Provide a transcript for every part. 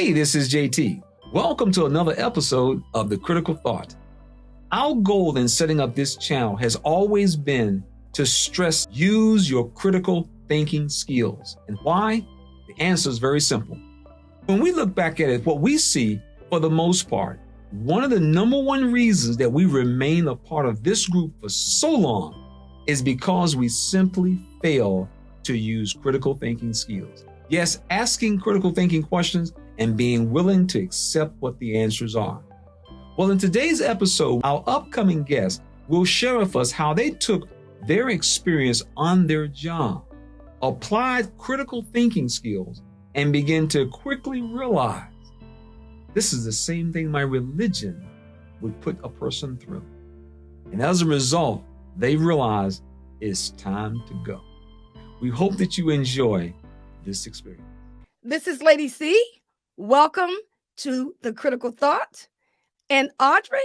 Hey, this is JT. Welcome to another episode of The Critical Thought. Our goal in setting up this channel has always been to stress use your critical thinking skills. And why? The answer is very simple. When we look back at it, what we see, for the most part, one of the number one reasons that we remain a part of this group for so long is because we simply fail to use critical thinking skills. Yes, asking critical thinking questions and being willing to accept what the answers are. Well, in today's episode, our upcoming guest will share with us how they took their experience on their job, applied critical thinking skills, and began to quickly realize this is the same thing my religion would put a person through. And as a result, they realize it's time to go. We hope that you enjoy this experience. This is Lady C. Welcome to The Critical Thought. And Audrie,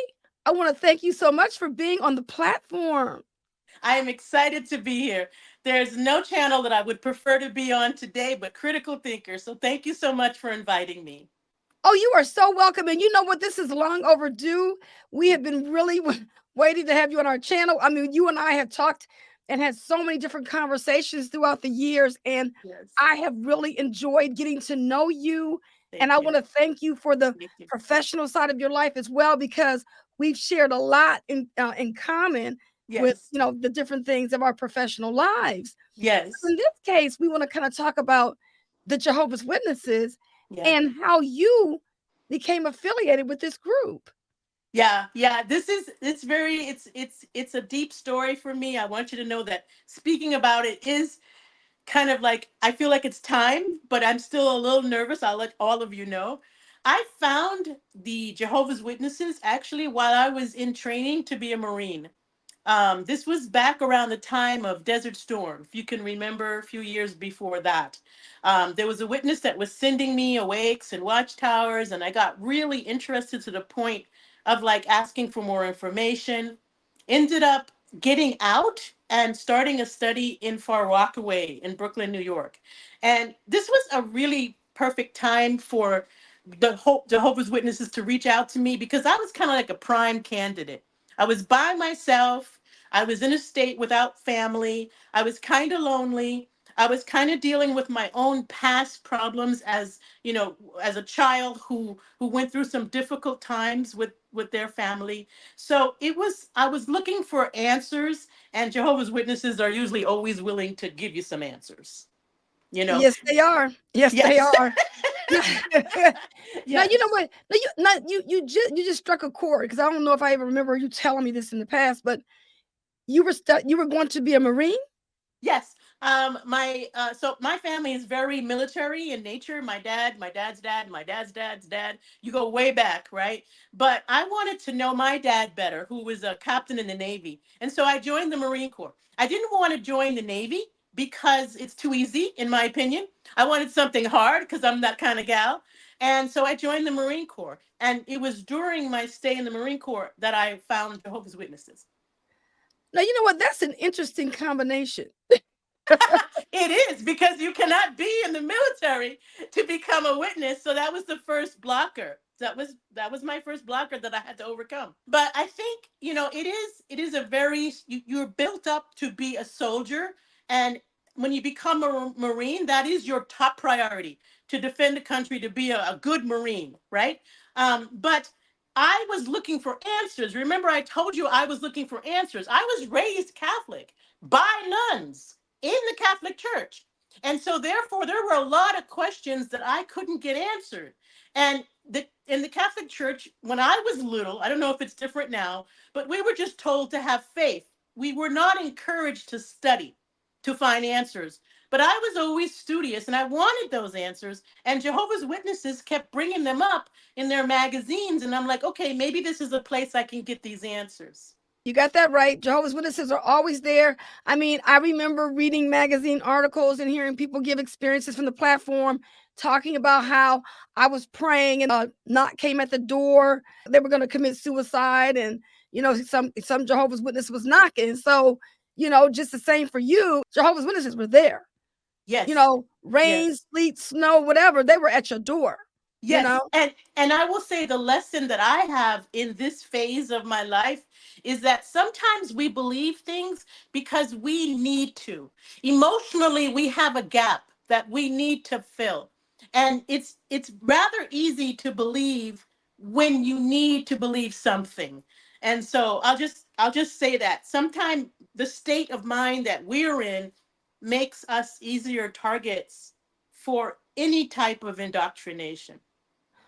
I want to thank you so much for being on the platform. I am excited to be here. There's no channel that I would prefer to be on today but Critical Thinker. So thank you so much for inviting me. Oh, you are so welcome. And you know what? This is long overdue. We have been really waiting to have you on our channel. I mean, you and I have talked and had so many different conversations throughout the years. And yes, I have really enjoyed getting to know you. And I want to thank you for the professional side of your life as well, because we've shared a lot in common with, you know, the different things of our professional lives. Yes. So in this case, we want to kind of talk about the Jehovah's Witnesses and how you became affiliated with this group. Yeah. It's a deep story for me. I want you to know that speaking about it is kind of like, I feel like it's time, but I'm still a little nervous. I'll let all of you know. I found the Jehovah's Witnesses actually while I was in training to be a Marine. This was back around the time of Desert Storm, if you can remember a few years before that. There was a witness that was sending me awakes and watchtowers, and I got really interested to the point of like asking for more information. Ended up getting out and starting a study in Far Rockaway in Brooklyn, New York. And this was a really perfect time for the Jehovah's Witnesses to reach out to me because I was kind of like a prime candidate. I was by myself. I was in a state without family. I was kind of lonely. I was kind of dealing with my own past problems as, you know, as a child who went through some difficult times with their family. So I was looking for answers, and Jehovah's Witnesses are usually always willing to give you some answers. You know? Yes, they are. Yes. They are. Now, you know what? You just struck a chord, because I don't know if I ever remember you telling me this in the past, but you were going to be a Marine? Yes. So my family is very military in nature. My dad's dad. You go way back, right? But I wanted to know my dad better, who was a captain in the Navy. And so I joined the Marine Corps. I didn't want to join the Navy because it's too easy, in my opinion. I wanted something hard because I'm that kind of gal. And so I joined the Marine Corps. And it was during my stay in the Marine Corps that I found Jehovah's Witnesses. Now, you know what? That's an interesting combination. It is, because you cannot be in the military to become a witness. So that was the first blocker. That was my first blocker that I had to overcome. But I think, you know, it is a very, you're built up to be a soldier. And when you become a Marine, that is your top priority, to defend the country, to be a good Marine, right? But I was looking for answers. Remember, I told you I was looking for answers. I was raised Catholic by nuns in the Catholic Church. And so therefore, there were a lot of questions that I couldn't get answered. And in the Catholic Church, when I was little, I don't know if it's different now, but we were just told to have faith. We were not encouraged to study, to find answers. But I was always studious and I wanted those answers. And Jehovah's Witnesses kept bringing them up in their magazines. And I'm like, okay, maybe this is a place I can get these answers. You got that right. Jehovah's Witnesses are always there. I mean, I remember reading magazine articles and hearing people give experiences from the platform, talking about how I was praying and a knock came at the door. They were going to commit suicide, and, you know, some Jehovah's Witness was knocking. So, you know, just the same for you, Jehovah's Witnesses were there. Yes. You know, rain, sleet, snow, whatever, they were at your door. you Yes, know? and I will say the lesson that I have in this phase of my life is that sometimes we believe things because we need to. Emotionally, we have a gap that we need to fill. And it's rather easy to believe when you need to believe something. And so I'll just say that sometimes the state of mind that we're in makes us easier targets for any type of indoctrination.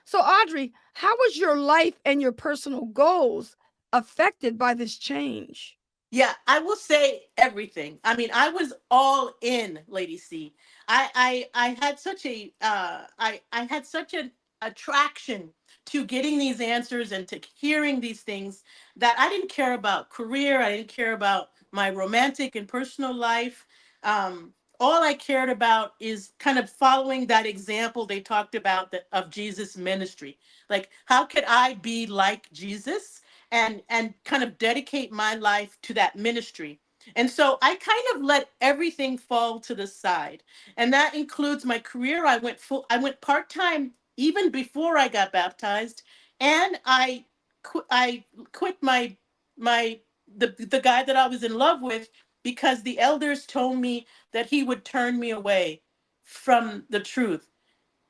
So, Audrie, how was your life and your personal goals affected by this change? Yeah, I will say everything. I mean, I was all in, Lady C. I had such a I had such an attraction to getting these answers and to hearing these things that I didn't care about career. I didn't care about my romantic and personal life. All I cared about is kind of following that example they talked about of Jesus' ministry. Like, how could I be like Jesus? And kind of dedicate my life to that ministry. And so I kind of let everything fall to the side. And that includes my career. I went part-time even before I got baptized, and I quit my the guy that I was in love with because the elders told me that he would turn me away from the truth.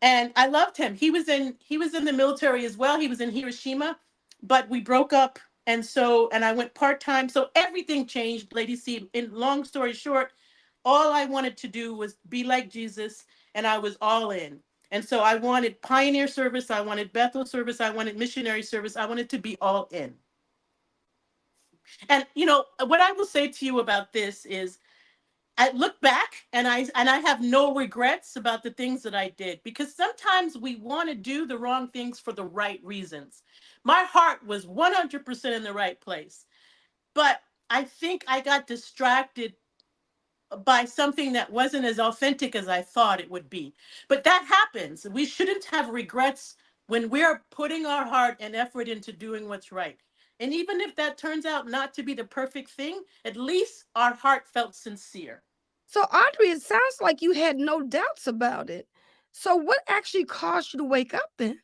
And I loved him. He was in the military as well. He was in Hiroshima, but we broke up, and I went part-time. So everything changed, Lady C. In long story short, all I wanted to do was be like Jesus, and I was all in. And so I wanted pioneer service, I wanted Bethel service, I wanted missionary service, I wanted to be all in. And what I will say to you about this is I look back and I have no regrets about the things that I did, because sometimes we want to do the wrong things for the right reasons. My heart was 100% in the right place, but I think I got distracted by something that wasn't as authentic as I thought it would be. But that happens. We shouldn't have regrets when we're putting our heart and effort into doing what's right. And even if that turns out not to be the perfect thing, at least our heart felt sincere. So, Audrie, it sounds like you had no doubts about it. So, what actually caused you to wake up then?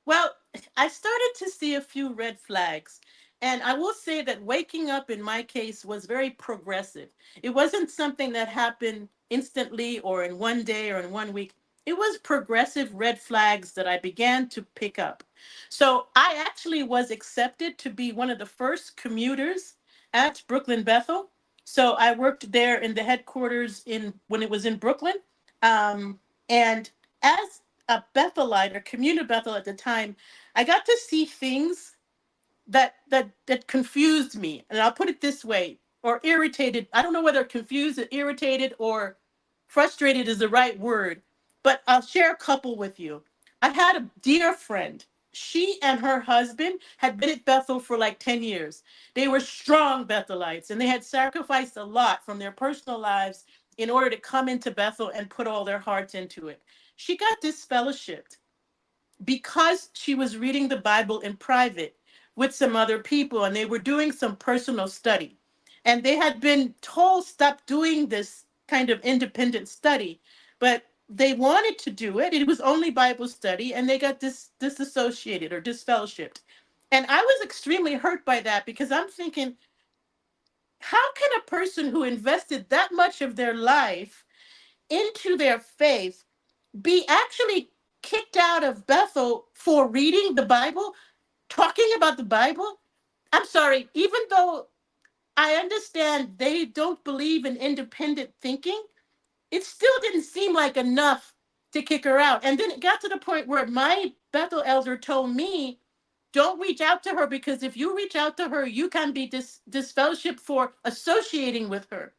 Well, I started to see a few red flags. And I will say that waking up in my case was very progressive. It wasn't something that happened instantly or in one day or in one week. It was progressive red flags that I began to pick up. So I actually was accepted to be one of the first commuters at Brooklyn Bethel. So I worked there in the headquarters in when it was in Brooklyn. And as a Bethelite or community Bethel at the time, I got to see things that confused me. And I'll put it this way, or irritated. I don't know whether confused or irritated or frustrated is the right word, but I'll share a couple with you. I had a dear friend. She and her husband had been at Bethel for like 10 years. They were strong Bethelites, and they had sacrificed a lot from their personal lives in order to come into Bethel and put all their hearts into it. She got disfellowshipped because she was reading the Bible in private with some other people, and they were doing some personal study. And they had been told stop doing this kind of independent study, but they wanted to do it. It was only Bible study, and they got disassociated or disfellowshipped. And I was extremely hurt by that, because I'm thinking, how can a person who invested that much of their life into their faith be actually kicked out of Bethel for reading the Bible, talking about the Bible? I'm sorry, even though I understand they don't believe in independent thinking, it still didn't seem like enough to kick her out. And then it got to the point where my Bethel elder told me, don't reach out to her, because if you reach out to her, you can be disfellowshipped for associating with her.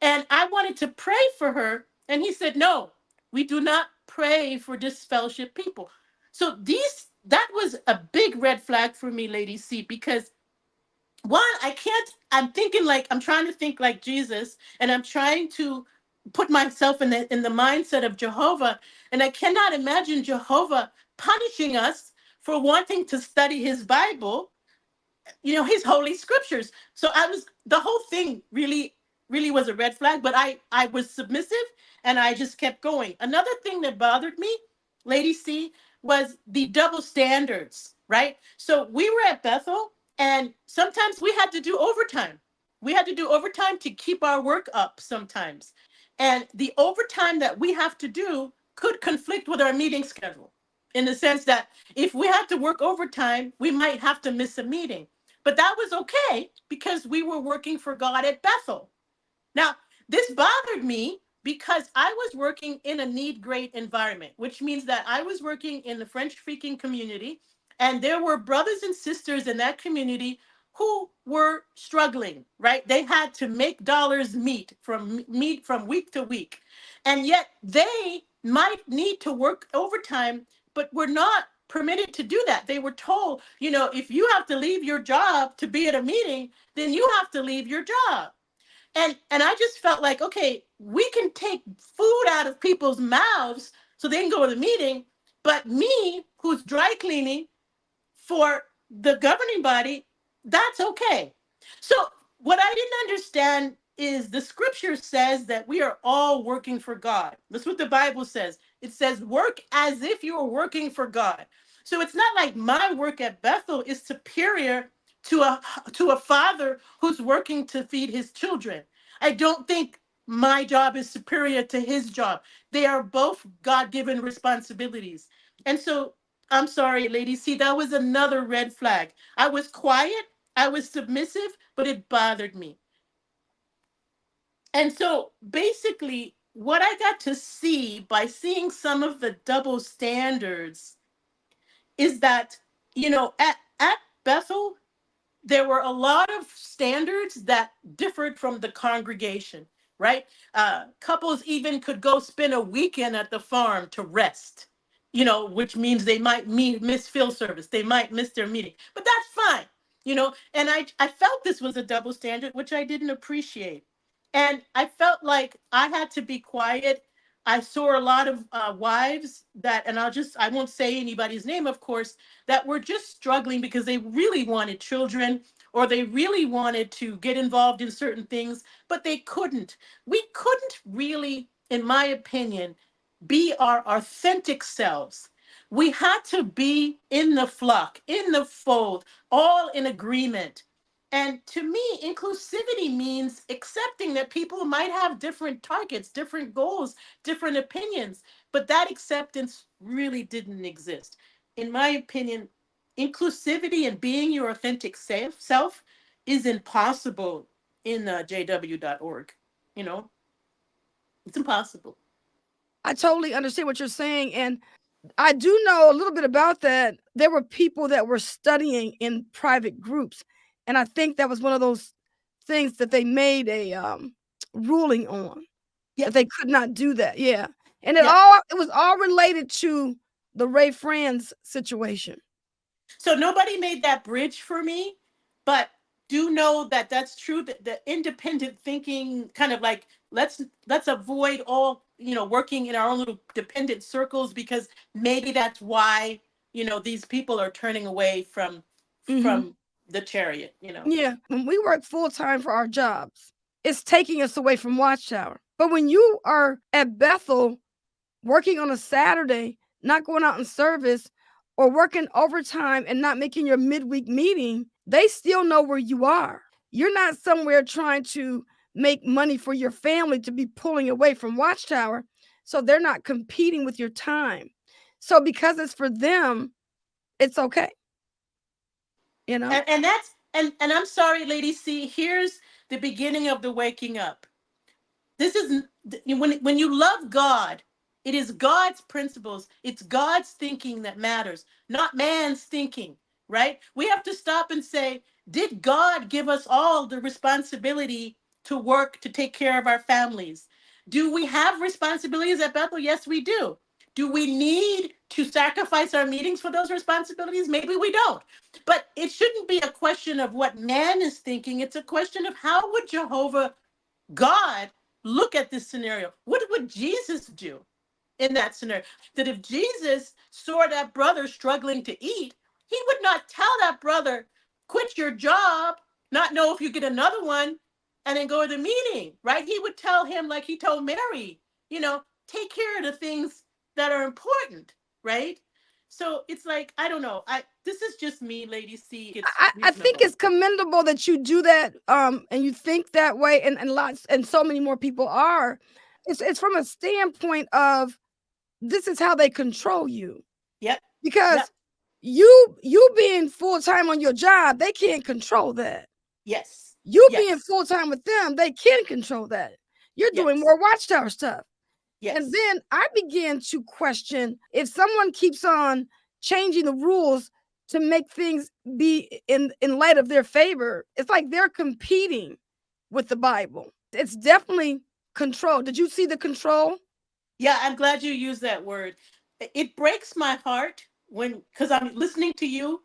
And I wanted to pray for her. And he said, no, we do not pray for disfellowship people. So that was a big red flag for me, Lady C, because one, I'm thinking like, I'm trying to think like Jesus, and I'm trying to put myself in the mindset of Jehovah. And I cannot imagine Jehovah punishing us for wanting to study his Bible, his holy scriptures. So the whole thing really was a red flag, but I was submissive, and I just kept going. Another thing that bothered me Lady C, was the double standards, right? So we were at Bethel, and sometimes we had to do overtime. We had to do overtime to keep our work up sometimes. And the overtime that we have to do could conflict with our meeting schedule, in the sense that if we had to work overtime, we might have to miss a meeting. But that was okay because we were working for God at Bethel. Now, this bothered me because I was working in a need great environment, which means that I was working in the French speaking community, and there were brothers and sisters in that community who were struggling, right? They had to make dollars meet from week to week. And yet they might need to work overtime, but were not permitted to do that. They were told, if you have to leave your job to be at a meeting, then you have to leave your job. And I just felt like, okay, we can take food out of people's mouths so they can go to the meeting, but me, who's dry cleaning for the governing body, that's okay. So what I didn't understand is the scripture says that we are all working for God. That's what the Bible says. It says work as if you are working for God. So it's not like my work at Bethel is superior to a father who's working to feed his children. I don't think my job is superior to his job. They are both God-given responsibilities. And so I'm sorry, lady. See, that was another red flag. I was quiet, I was submissive, but it bothered me. And so basically, what I got to see by seeing some of the double standards is that, at Bethel, there were a lot of standards that differed from the congregation, right? Couples even could go spend a weekend at the farm to rest, which means they might miss field service. They might miss their meeting, but that's fine, and I felt this was a double standard, which I didn't appreciate. And I felt like I had to be quiet. I saw a lot of wives that, and I won't say anybody's name, of course, that were just struggling because they really wanted children or they really wanted to get involved in certain things, but they couldn't. We couldn't really, in my opinion, be our authentic selves. We had to be in the flock, in the fold, all in agreement. And to me, inclusivity means accepting that people might have different targets, different goals, different opinions, but that acceptance really didn't exist. In my opinion, inclusivity and being your authentic self is impossible in jw.org. You know, it's impossible. I totally understand what you're saying. And I do know a little bit about that. There were people that were studying in private groups. And I think that was one of those things that they made a ruling on, Yeah, that they could not do that. Yeah. And yeah. it was all related to the Ray Franz situation. So nobody made that bridge for me, but do know that that's true. That the independent thinking, kind of like let's avoid all working in our own little dependent circles, because maybe that's why these people are turning away from Hmm. the chariot. Yeah. When we work full time for our jobs, it's taking us away from Watchtower. But when you are at Bethel working on a Saturday, not going out in service, or working overtime and not making your midweek meeting, they still know where you are. You're not somewhere trying to make money for your family to be pulling away from Watchtower. So they're not competing with your time. So because it's for them, it's okay. And that's and I'm sorry, lady C, here's the beginning of the waking up. This is when you love God, it is God's principles, it's God's thinking that matters, not man's thinking, right? We have to stop and say, did God give us all the responsibility to work to take care of our families? Do we have responsibilities at Bethel? Yes, we do. Do we need to sacrifice our meetings for those responsibilities? Maybe we don't. But it shouldn't be a question of what man is thinking. It's a question of how would Jehovah God look at this scenario? What would Jesus do in that scenario? That if Jesus saw that brother struggling to eat, he would not tell that brother, quit your job, not know if you get another one, and then go to the meeting, right? He would tell him, like he told Mary, take care of the things that are important. right? So it's like, I don't know. This is just me, Lady C. It's I think reasonable. it's commendable that you do that, and you think that way, and lots and so many more people are. It's from a standpoint of this is how they control you. Yep. Yep. Because you being full-time on your job, they can't control that. Yes. You being Yes. full-time with them, they can control that. You're doing Yes. more watchtower stuff. Yes. And then I began to question if someone keeps on changing the rules to make things be in light of their favor, it's like they're competing with the Bible. It's definitely control. Did you see the control? Yeah, I'm glad you used that word. It breaks my heart when, because I'm listening to you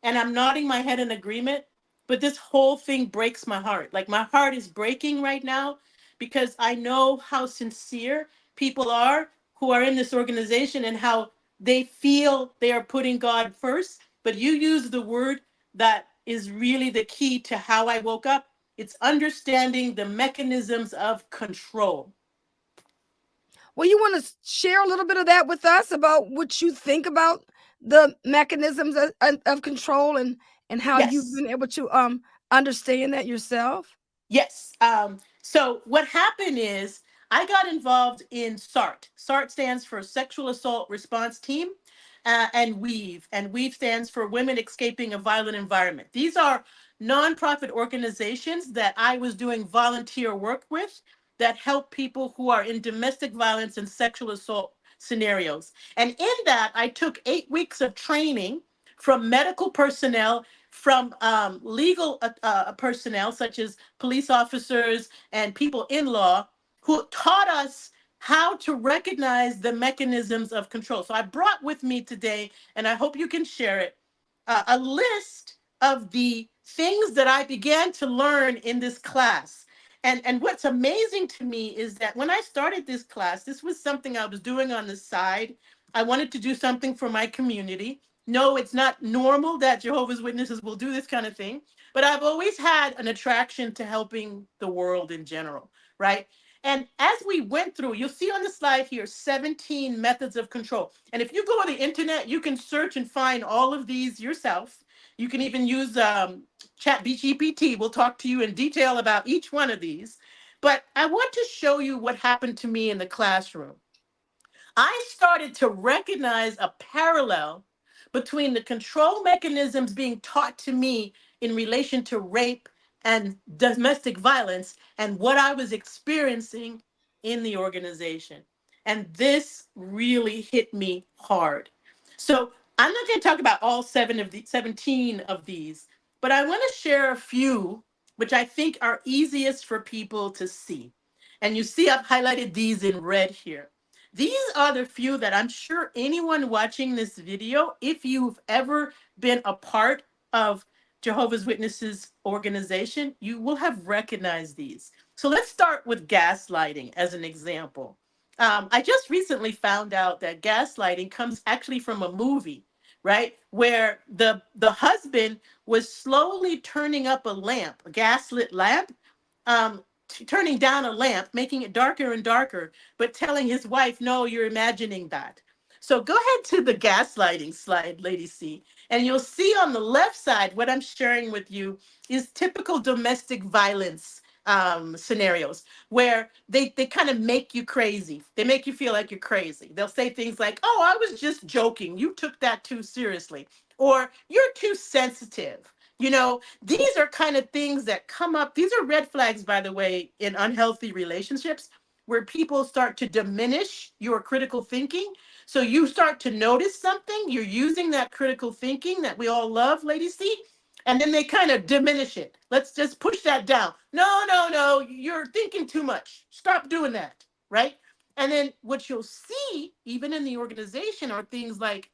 and I'm nodding my head in agreement, but this whole thing breaks my heart. Like my heart is breaking right now because I know how sincere people are who are in this organization and how they feel they are putting God first. But you use the word that is really the key to how I woke up. It's understanding the mechanisms of control. Well, you want to share a little bit of that with us about what you think about the mechanisms of control and how you've Yes. been able to understand that yourself? Yes. So what happened is I got involved in SART. SART stands for Sexual Assault Response Team, and WEAVE. And WEAVE stands for Women Escaping a Violent Environment. These are nonprofit organizations that I was doing volunteer work with that help people who are in domestic violence and sexual assault scenarios. And in that, I took 8 weeks of training from medical personnel, from legal personnel, such as police officers and people in law, who taught us how to recognize the mechanisms of control. So I brought with me today, and I hope you can share it, a list of the things that I began to learn in this class. And what's amazing to me is that when I started this class, this was something I was doing on the side. I wanted to do something for my community. No, it's not normal that Jehovah's Witnesses will do this kind of thing, but I've always had an attraction to helping the world in general, right? And as we went through, you'll see on the slide here 17 methods of control. And if you go on the internet, you can search and find all of these yourself. You can even use Chat GPT. We'll talk to you in detail about each one of these. But I want to show you what happened to me in the classroom. I started to recognize a parallel between the control mechanisms being taught to me in relation to rape and domestic violence and what I was experiencing in the organization. And this really hit me hard. So I'm not going to talk about all 17 of these, but I want to share a few which I think are easiest for people to see. And you see I've highlighted these in red here. These are the few that I'm sure anyone watching this video, if you've ever been a part of Jehovah's Witnesses organization, you will have recognized these. So let's start with gaslighting as an example. I just recently found out that gaslighting comes actually from a movie, right? Where the husband was slowly turning up a lamp, a gaslit lamp, turning down a lamp, making it darker and darker, but telling his wife, no, you're imagining that. So go ahead to the gaslighting slide, Lady C, and you'll see on the left side what I'm sharing with you is typical domestic violence scenarios where they kind of make you crazy. They make you feel like you're crazy. They'll say things like, oh, I was just joking. You took that too seriously. Or you're too sensitive. You know, these are kind of things that come up. These are red flags, by the way, in unhealthy relationships where people start to diminish your critical thinking. So you start to notice something, you're using that critical thinking that we all love, Lady C, and then they kind of diminish it. Let's just push that down. No, no, no, you're thinking too much. Stop doing that, right? And then what you'll see, even in the organization, are things like,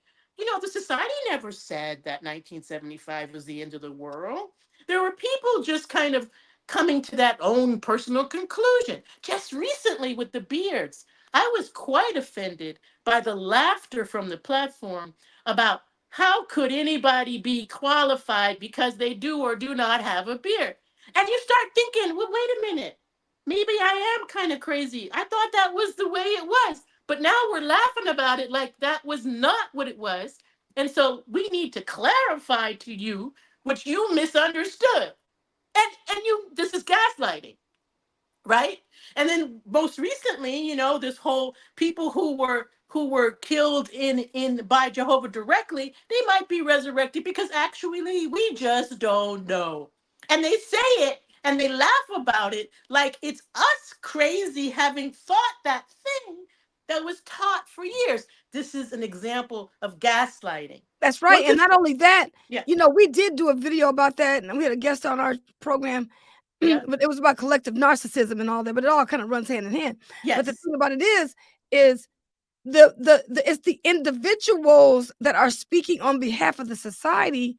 the society never said that 1975 was the end of the world. There were people just kind of coming to that own personal conclusion. Just recently with the beards, I was quite offended by the laughter from the platform about how could anybody be qualified because they do or do not have a beard. And you start thinking, well, wait a minute. Maybe I am kind of crazy. I thought that was the way it was. But now we're laughing about it like that was not what it was. And so we need to clarify to you what you misunderstood. And you, this is gaslighting, right? And then most recently, this whole people who were killed in by Jehovah directly, they might be resurrected because actually we just don't know. And they say it and they laugh about it like it's us crazy having thought that thing that was taught for years. This is an example of gaslighting. That's Well, right. And this, not only that, yeah, we did do a video about that, and we had a guest on our program. yeah, But it was about collective narcissism and all that, but it all kind of runs hand in hand. But the yes. thing about it is it's the individuals that are speaking on behalf of the society,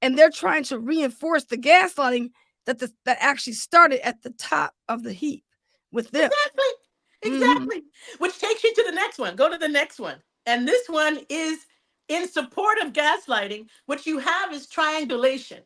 and they're trying to reinforce the gaslighting that actually started at the top of the heap with them. Exactly. Mhm. Exactly. Which takes you to the next one. Go to the next one. And this one is in support of gaslighting. What you have is triangulation.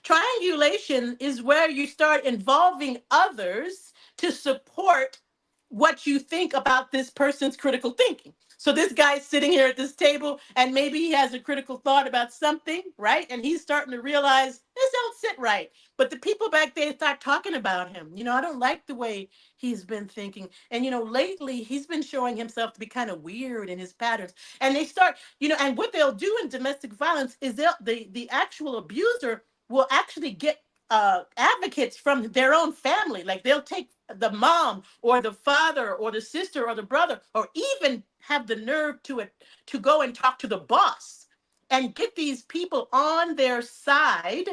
Triangulation is where you start involving others to support what you think about this person's critical thinking. So this guy's sitting here at this table and maybe he has a critical thought about something, right? And he's starting to realize this don't sit right. But the people back there start talking about him. I don't like the way he's been thinking. And lately he's been showing himself to be kind of weird in his patterns. And they start, and what they'll do in domestic violence is the actual abuser will actually get advocates from their own family. Like they'll take the mom or the father or the sister or the brother, or even have the nerve to go and talk to the boss and get these people on their side,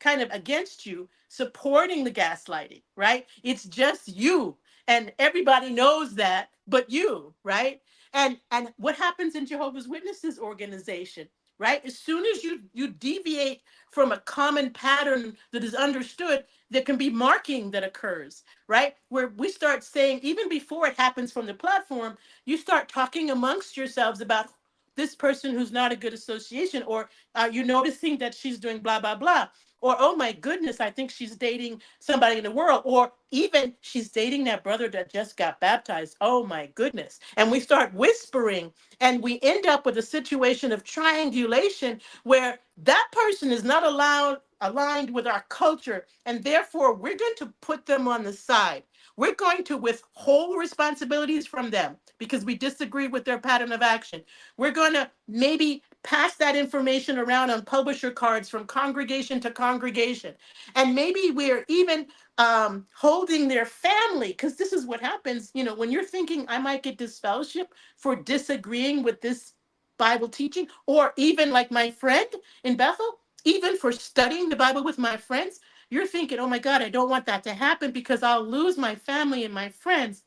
kind of against you, supporting the gaslighting, right? It's just you. And everybody knows that, but you, right? And what happens in Jehovah's Witnesses organization, right? As soon as you deviate from a common pattern that is understood, there can be marking that occurs, right? Where we start saying, even before it happens from the platform, you start talking amongst yourselves about this person who's not a good association, or are you noticing that she's doing blah, blah, blah? Or, oh my goodness, I think she's dating somebody in the world. Or even she's dating that brother that just got baptized. Oh my goodness. And we start whispering, and we end up with a situation of triangulation where that person is not aligned with our culture. And therefore, we're going to put them on the side. We're going to withhold responsibilities from them because we disagree with their pattern of action. We're going to maybe pass that information around on publisher cards from congregation to congregation. And maybe we're even holding their family, because this is what happens, when you're thinking, I might get disfellowship for disagreeing with this Bible teaching, or even like my friend in Bethel, even for studying the Bible with my friends, you're thinking, oh my God, I don't want that to happen because I'll lose my family and my friends.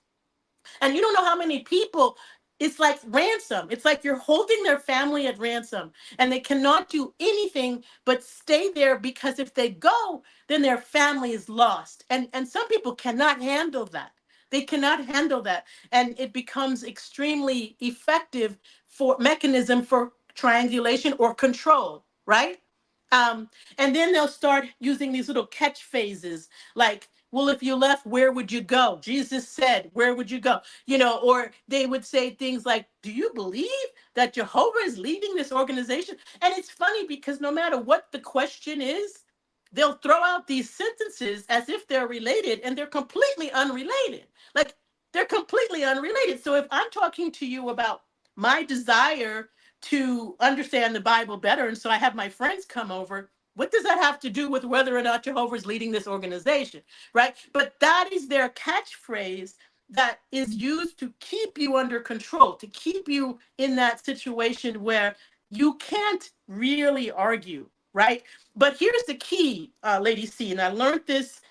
And you don't know how many people, it's like ransom. It's like you're holding their family at ransom, and they cannot do anything but stay there, because if they go, then their family is lost. And some people cannot handle that. They cannot handle that. And it becomes extremely effective for mechanism for triangulation or control, right? Um, and then they'll start using these little catchphrases like, well, if you left, where would you go? Jesus said, where would you go? Or they would say things like, do you believe that Jehovah is leading this organization? And it's funny because no matter what the question is, they'll throw out these sentences as if they're related, and they're completely unrelated. Like, they're completely unrelated. So if I'm talking to you about my desire to understand the Bible better, and so I have my friends come over, what does that have to do with whether or not Jehovah is leading this organization, right? But that is their catchphrase that is used to keep you under control, to keep you in that situation where you can't really argue, right? But here's the key, Lady C, and I learned this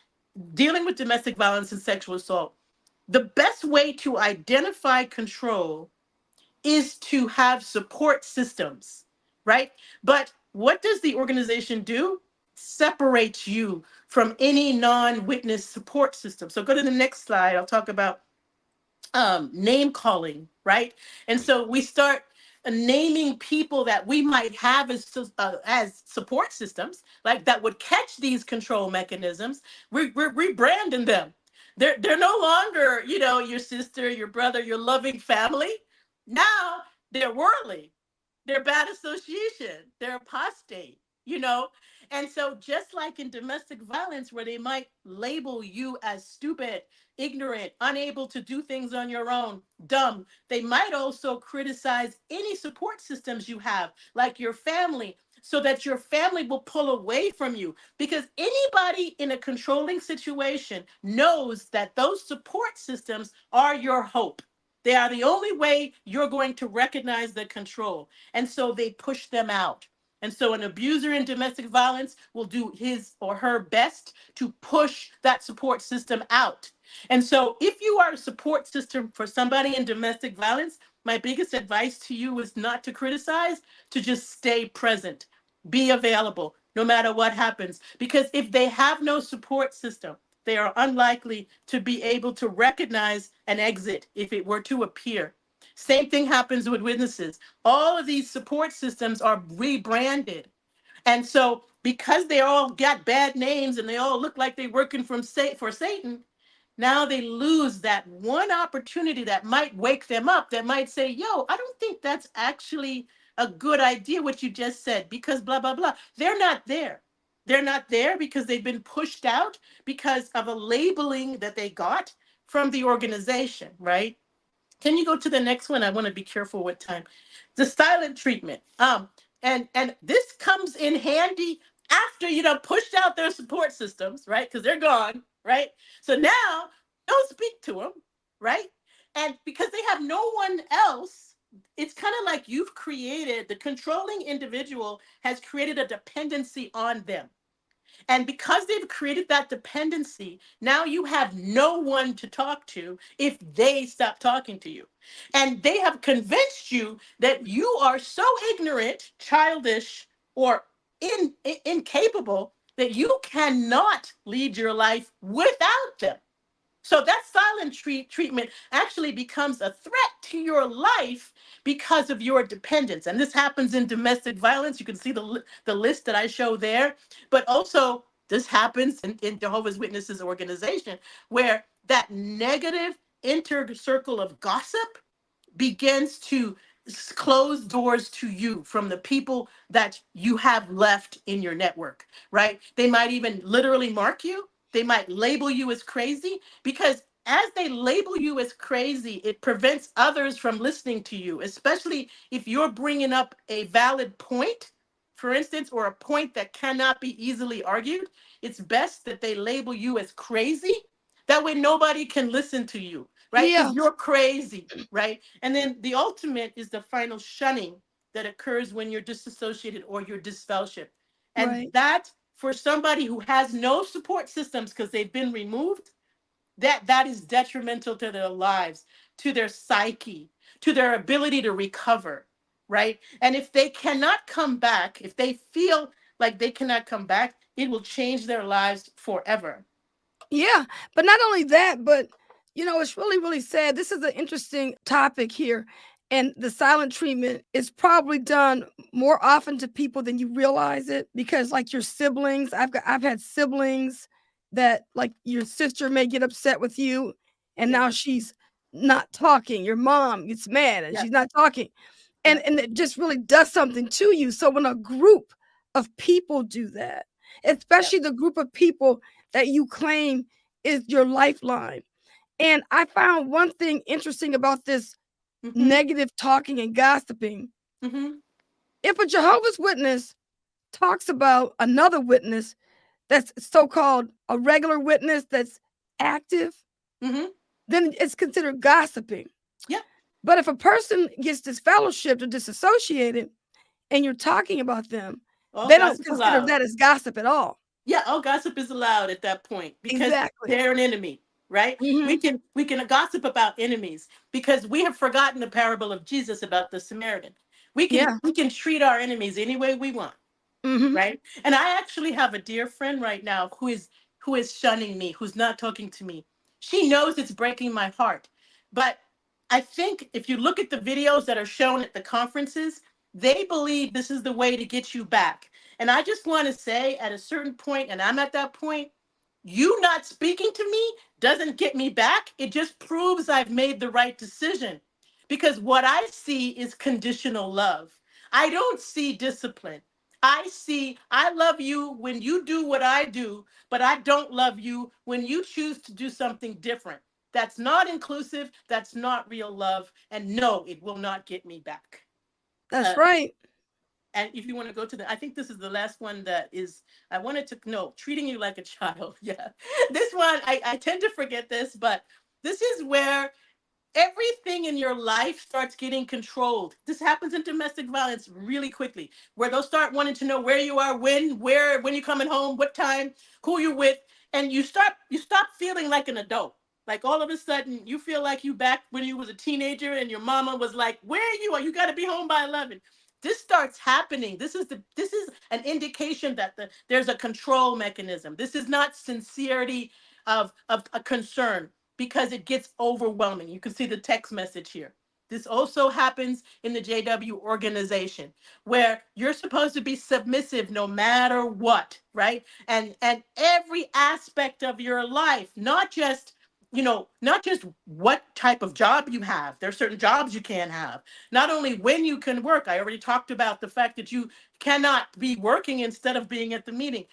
dealing with domestic violence and sexual assault. The best way to identify control is to have support systems, right? But what does the organization do? Separates you from any non-witness support system. So go to the next slide. I'll talk about name calling, right? And so we start naming people that we might have as support systems, like that would catch these control mechanisms. We're rebranding them. They're no longer, you know, your sister, your brother, your loving family. Now they're worldly. They're bad association. They're apostate, you know? And so, just like in domestic violence, where they might label you as stupid, ignorant, unable to do things on your own, dumb, they might also criticize any support systems you have, like your family, so that your family will pull away from you. Because anybody in a controlling situation knows that those support systems are your hope. They are the only way you're going to recognize the control. And so they push them out. And so an abuser in domestic violence will do his or her best to push that support system out. And so if you are a support system for somebody in domestic violence, my biggest advice to you is not to criticize, to just stay present, be available no matter what happens. Because if they have no support system, they are unlikely to be able to recognize an exit if it were to appear. Same thing happens with witnesses. All of these support systems are rebranded. And so, because they all got bad names and they all look like they're working for Satan, now they lose that one opportunity that might wake them up, that might say, yo, I don't think that's actually a good idea what you just said, because blah, blah, blah. They're not there. They're not there because they've been pushed out because of a labeling that they got from the organization, right? Can you go to the next one? I want to be careful with time. The silent treatment. And this comes in handy after you know pushed out their support systems, right? Because they're gone, right? So now don't speak to them, right? And because they have no one else, it's kind of like you've created, the controlling individual has created a dependency on them. And because they've created that dependency, now you have no one to talk to if they stop talking to you. And they have convinced you that you are so ignorant, childish, or incapable that you cannot lead your life without them. So that silent treatment actually becomes a threat to your life because of your dependence. And this happens in domestic violence. You can see the list that I show there. But also, this happens in Jehovah's Witnesses organization, where that negative inner circle of gossip begins to close doors to you from the people that you have left in your network, right? They might even literally mark you. They might label you as crazy because as they label you as crazy, it prevents others from listening to you, especially if you're bringing up a valid point, for instance, or a point that cannot be easily argued. It's best that they label you as crazy. That way nobody can listen to you, right? Yeah, Because you're crazy, right? And then the ultimate is the final shunning that occurs when you're disassociated or you're disfellowship. And right. that, for somebody who has no support systems because they've been removed, that is detrimental to their lives, to their psyche, to their ability to recover, right? And if they cannot come back, if they feel like they cannot come back, it will change their lives forever. Yeah, but not only that, but it's really, really sad. This is an interesting topic here. And the silent treatment is probably done more often to people than you realize it because like your siblings, I've had siblings that like your sister may get upset with you and Yeah, now she's not talking. Your mom gets mad and yeah, she's not talking. yeah, And it just really does something to you. So when a group of people do that, yeah. especially the group of people that you claim is your lifeline. And I found one thing interesting about this Mm-hmm, negative talking and gossiping. mm-hmm, If a Jehovah's Witness talks about another witness that's so-called a regular witness that's active, mm-hmm. then it's considered gossiping. Yeah. But if a person gets disfellowshipped or disassociated and you're talking about them, All they don't gossip consider allowed. that as gossip at all. Yeah, all gossip is allowed at that point because Exactly. they're an enemy, right? We Mhm. can we can gossip about enemies because we have forgotten the parable of Jesus about the Samaritan. We can Yeah. we can treat our enemies any way we want, Mhm. right? And I actually have a dear friend right now who is shunning me, who's not talking to me. She knows it's breaking my heart. But I think if you look at the videos that are shown at the conferences, they believe this is the way to get you back. And I just want to say at a certain point, and I'm at that point, You not speaking to me doesn't get me back. It just proves I've made the right decision. Because what I see is conditional love. I don't see discipline. I see I love you when you do what I do, but I don't love you when you choose to do something different. That's not inclusive. That's not real love. And no, it will not get me back. That's Uh, right. and if you want to go to I think this is the last one that is, I wanted to, no, treating you like a child. Yeah. This one, I tend to forget this, but this is where everything in your life starts getting controlled. This happens in domestic violence really quickly, where they'll start wanting to know where you are, when you're coming home, what time, who you're with, and you stop feeling like an adult. Like all of a sudden, you feel like you back when you was a teenager, and your mama was like, "Where are you? You got to be home by 11." This starts happening. This is an indication that there's a control mechanism. This is not sincerity of a concern, because it gets overwhelming. You can see the text message here. This also happens in the JW organization, where you're supposed to be submissive no matter what, right? And every aspect of your life, not just, not just what type of job you have. There are certain jobs you can't have. Not only when you can work. I already talked about the fact that you cannot be working instead of being at the meeting.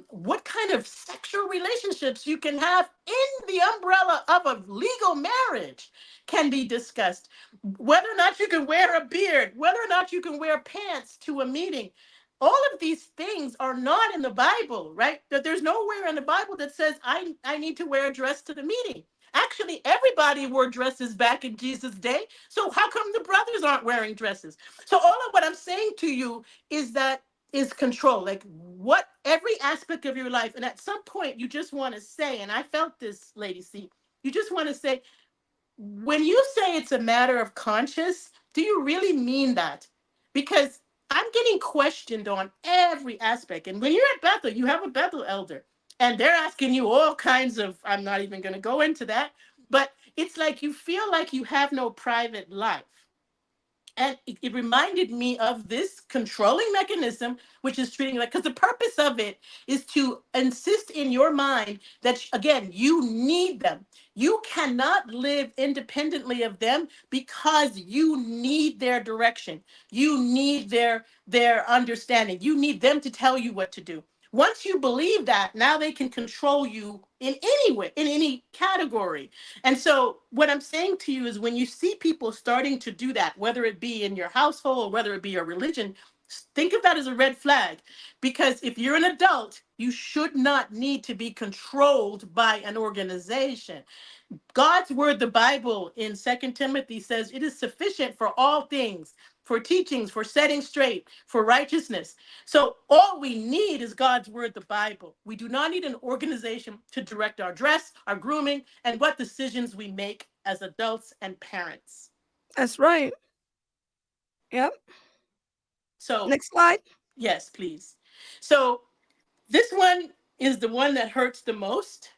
What kind of sexual relationships you can have in the umbrella of a legal marriage can be discussed. Whether or not you can wear a beard, whether or not you can wear pants to a meeting. All of these things are not in the Bible, right? That there's nowhere in the Bible that says I need to wear a dress to the meeting. Actually, everybody wore dresses back in Jesus' day. So how come the brothers aren't wearing dresses? So all of what I'm saying to you is that is control. Like what every aspect of your life. And at some point you just want to say, and I felt this, Lady C, you just want to say, when you say it's a matter of conscience, do you really mean that? Because I'm getting questioned on every aspect. And when you're at Bethel, you have a Bethel elder, and they're asking you all kinds of, I'm not even going to go into that, but it's like you feel like you have no private life. And it reminded me of this controlling mechanism, which is treating like, because the purpose of it is to insist in your mind that, again, you need them. You cannot live independently of them because you need their direction. You need their understanding. You need them to tell you what to do. Once you believe that, now they can control you in any way, in any category. And so what I'm saying to you is when you see people starting to do that, whether it be in your household or whether it be your religion, think of that as a red flag. Because if you're an adult, you should not need to be controlled by an organization. God's word, the Bible in Second Timothy says it is sufficient for all things, for teachings, for setting straight, for righteousness. So all we need is God's word, the Bible. We do not need an organization to direct our dress, our grooming, and what decisions we make as adults and parents. That's right. Yep. So, Next slide. yes, please. So this one is the one that hurts the most.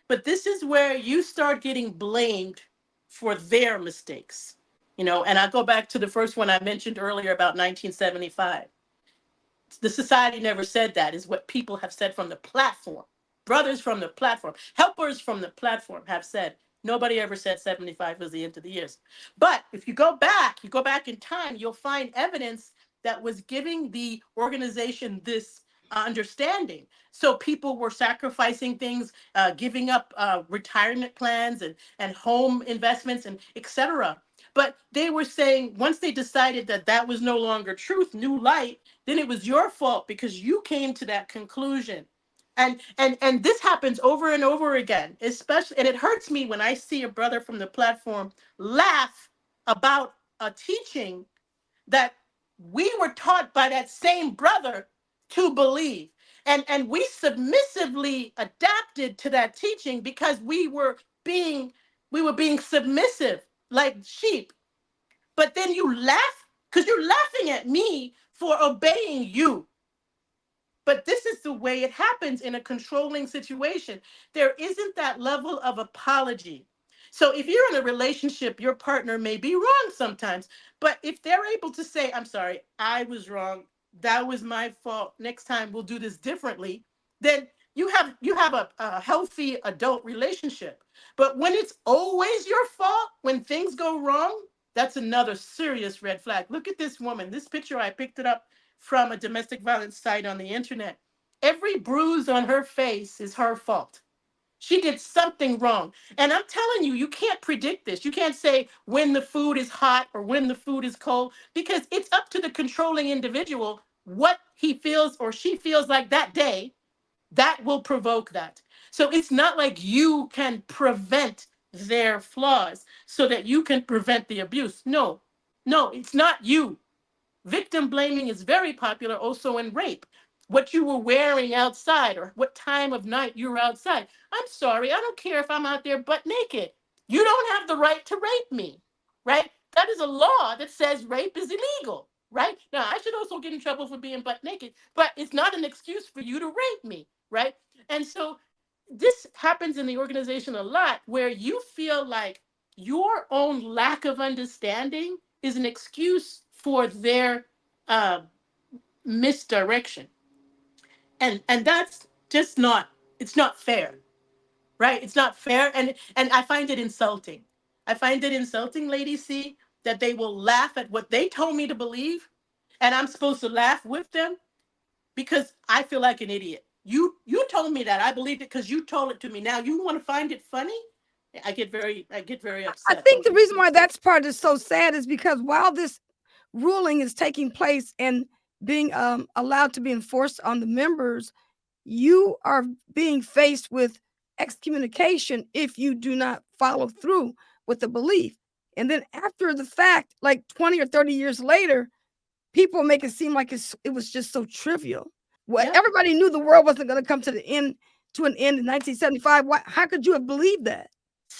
But this is where you start getting blamed for their mistakes. And I go back to the first one I mentioned earlier about 1975. The society never said that, is what people have said from the platform. Brothers from the platform, helpers from the platform have said, nobody ever said 75 was the end of the years. But if you go back in time, you'll find evidence that was giving the organization this understanding. So people were sacrificing things, giving up retirement plans and home investments and etc. But they were saying once they decided that that was no longer truth, new light, then it was your fault because you came to that conclusion. And this happens over and over again, especially, and it hurts me when I see a brother from the platform laugh about a teaching that we were taught by that same brother to believe. And we submissively adapted to that teaching because we were being submissive like sheep. But then you laugh because you're laughing at me for obeying you. But this is the way it happens in a controlling situation. There isn't that level of apology. So if you're in a relationship, your partner may be wrong sometimes. But if they're able to say, I'm sorry, I was wrong. That was my fault. Next time we'll do this differently. Then you have a healthy adult relationship. But when it's always your fault, when things go wrong, that's another serious red flag. Look at this woman. This picture, I picked it up from a domestic violence site on the internet. Every bruise on her face is her fault. She did something wrong. And I'm telling you, you can't predict this. You can't say when the food is hot or when the food is cold, because it's up to the controlling individual what he feels or she feels like that day that will provoke that. So it's not like you can prevent their flaws so that you can prevent the abuse. No, no, it's not you. Victim blaming is very popular also in rape. What you were wearing outside or what time of night you were outside. I'm sorry, I don't care if I'm out there butt naked. You don't have the right to rape me, right? That is a law that says rape is illegal, right? Now, I should also get in trouble for being butt naked, but it's not an excuse for you to rape me, right? And so this happens in the organization a lot where you feel like your own lack of understanding is an excuse for their uh, misdirection, and that's just not, it's not fair, right? It's not fair, and I find it insulting. I find it insulting, Lady C, that they will laugh at what they told me to believe, and I'm supposed to laugh with them because I feel like an idiot. You told me that I believed it because you told it to me. Now you want to find it funny? I get very I upset. think the reason why that's part is so sad is because while this ruling is taking place and being allowed to be enforced on the members, you are being faced with excommunication if you do not follow through with the belief. And then after the fact, like 20 or 30 years later, people make it seem like it was just so trivial. Well, Yeah. everybody knew the world wasn't going to come to an end in 1975. How could you have believed that?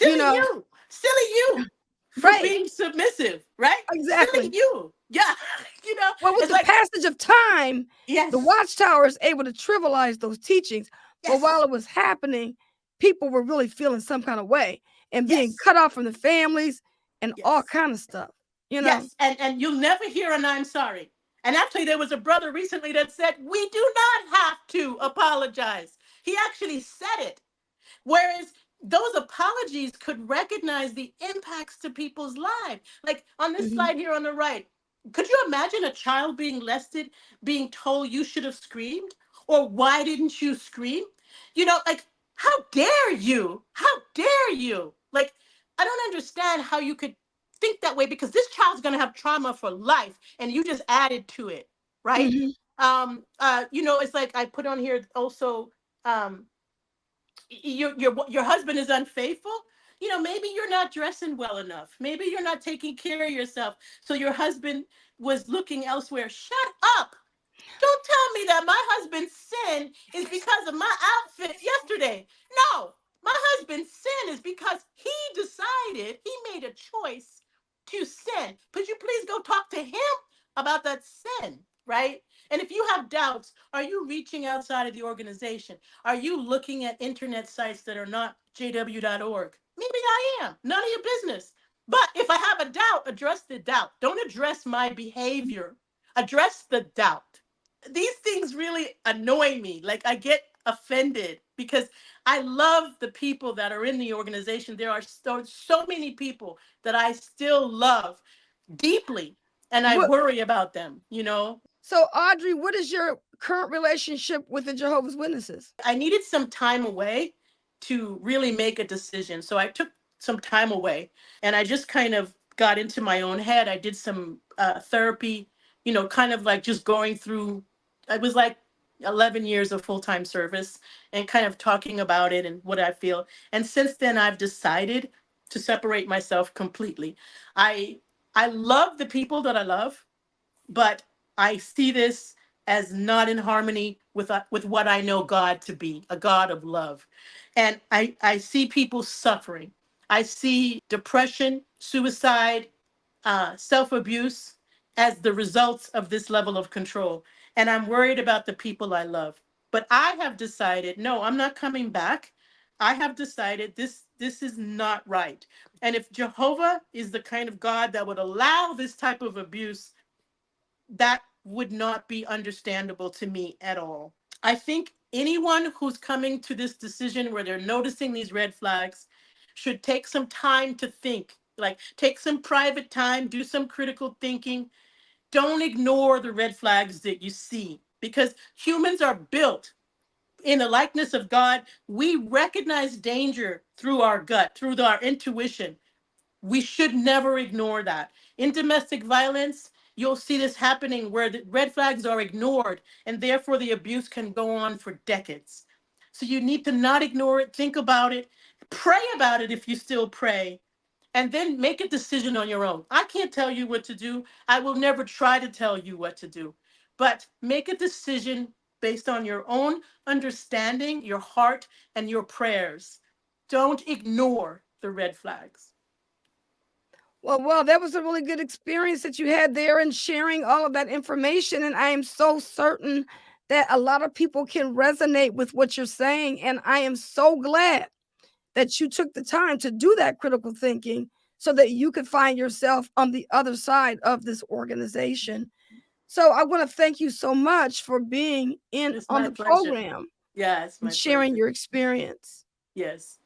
You Silly know, you. Silly you for right? being submissive, right? Silly Exactly. you. Yeah. Well, with It's the like, passage of time, the yes, Watchtower is able to trivialize those teachings. But while yes, it was happening, people were really feeling some kind of way and being yes, cut off from the families and all yes, kind of stuff. You know. yes. And you'll never hear an I'm sorry. And actually, there was a brother recently that said, we do not have to apologize. He actually said it. Whereas those apologies could recognize the impacts to people's lives. Like on this Mhm. slide here on the right, could you imagine a child being molested, being told you should have screamed? Or why didn't you scream? Like, how dare you? How dare you? Like, I don't understand how you could think that way because this child's going to have trauma for life and you just added to it, right? Mhm. It's like I put on here also, um, your husband is unfaithful. Maybe you're not dressing well enough, maybe you're not taking care of yourself, so your husband was looking elsewhere. Shut up. Don't tell me that my husband's sin is because of my outfit yesterday. No, my husband's sin is because he decided, he made a choice to sin. Could you please go talk to him about that sin, right? And if you have doubts, are you reaching outside of the organization? Are you looking at internet sites that are not jw.org? Maybe I am. None of your business. But if I have a doubt, address the doubt. Don't address my behavior. Address the doubt. These things really annoy me. Like, I get offended because I love the people that are in the organization. There are so many people that I still love deeply, and I What? worry about them. So, Audrey, what is your current relationship with the Jehovah's Witnesses? I needed some time away to really make a decision. So I took some time away and I just kind of got into my own head. I did some therapy, kind of like just going through, it was like 11 years of full time service and kind of talking about it and what I feel. And since then, I've decided to separate myself completely. I I love the people that I love, but I see this as not in harmony with what I know God to be, a God of love. And I see people suffering. I see depression, suicide, self abuse as the results of this level of control. And I'm worried about the people I love. But I have decided, no, I'm not coming back. I have decided this is not right. And if Jehovah is the kind of God that would allow this type of abuse, that would not be understandable to me at all. I think anyone who's coming to this decision where they're noticing these red flags should take some time to think, like take some private time, do some critical thinking. Don't ignore the red flags that you see, because humans are built in the likeness of God. We recognize danger through our gut, through our intuition. We should never ignore that. In domestic violence, you'll see this happening where the red flags are ignored and therefore the abuse can go on for decades. So you need to not ignore it, think about it, pray about it if you still pray, and then make a decision on your own. I can't tell you what to do. I will never try to tell you what to do, but make a decision based on your own understanding, your heart, and your prayers. Don't ignore the red flags. Well, that was a really good experience that you had there in sharing all of that information. And I am so certain that a lot of people can resonate with what you're saying. And I am so glad that you took the time to do that critical thinking so that you could find yourself on the other side of this organization. So I want to thank you so much for being It's on my the pleasure. program Yeah, it's and my sharing pleasure. your experience. Yes.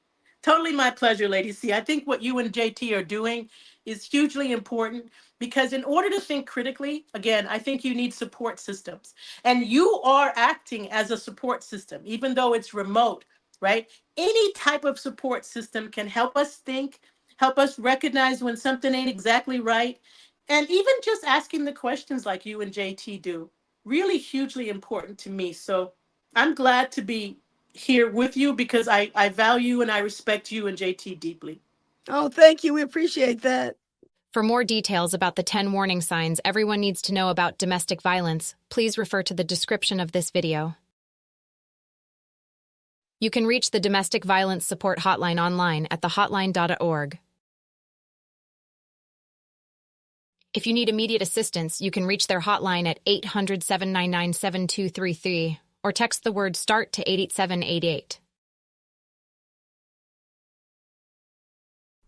Totally my pleasure, Lady C. I think what you and JT are doing is hugely important, because in order to think critically, again, I think you need support systems. And you are acting as a support system, even though it's remote, right? Any type of support system can help us think, help us recognize when something ain't exactly right. And even just asking the questions like you and JT do, really hugely important to me. So I'm glad to be here with you, because I value and I respect you and JT deeply. Oh, thank you. We appreciate that. For more details about the 10 warning signs everyone needs to know about domestic violence, please refer to the description of this video. You can reach the Domestic Violence Support Hotline online at thehotline.org. If you need immediate assistance, you can reach their hotline at 800-799-7233 or text the word START to 88788.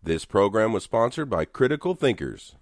This program was sponsored by Critical Thinkers.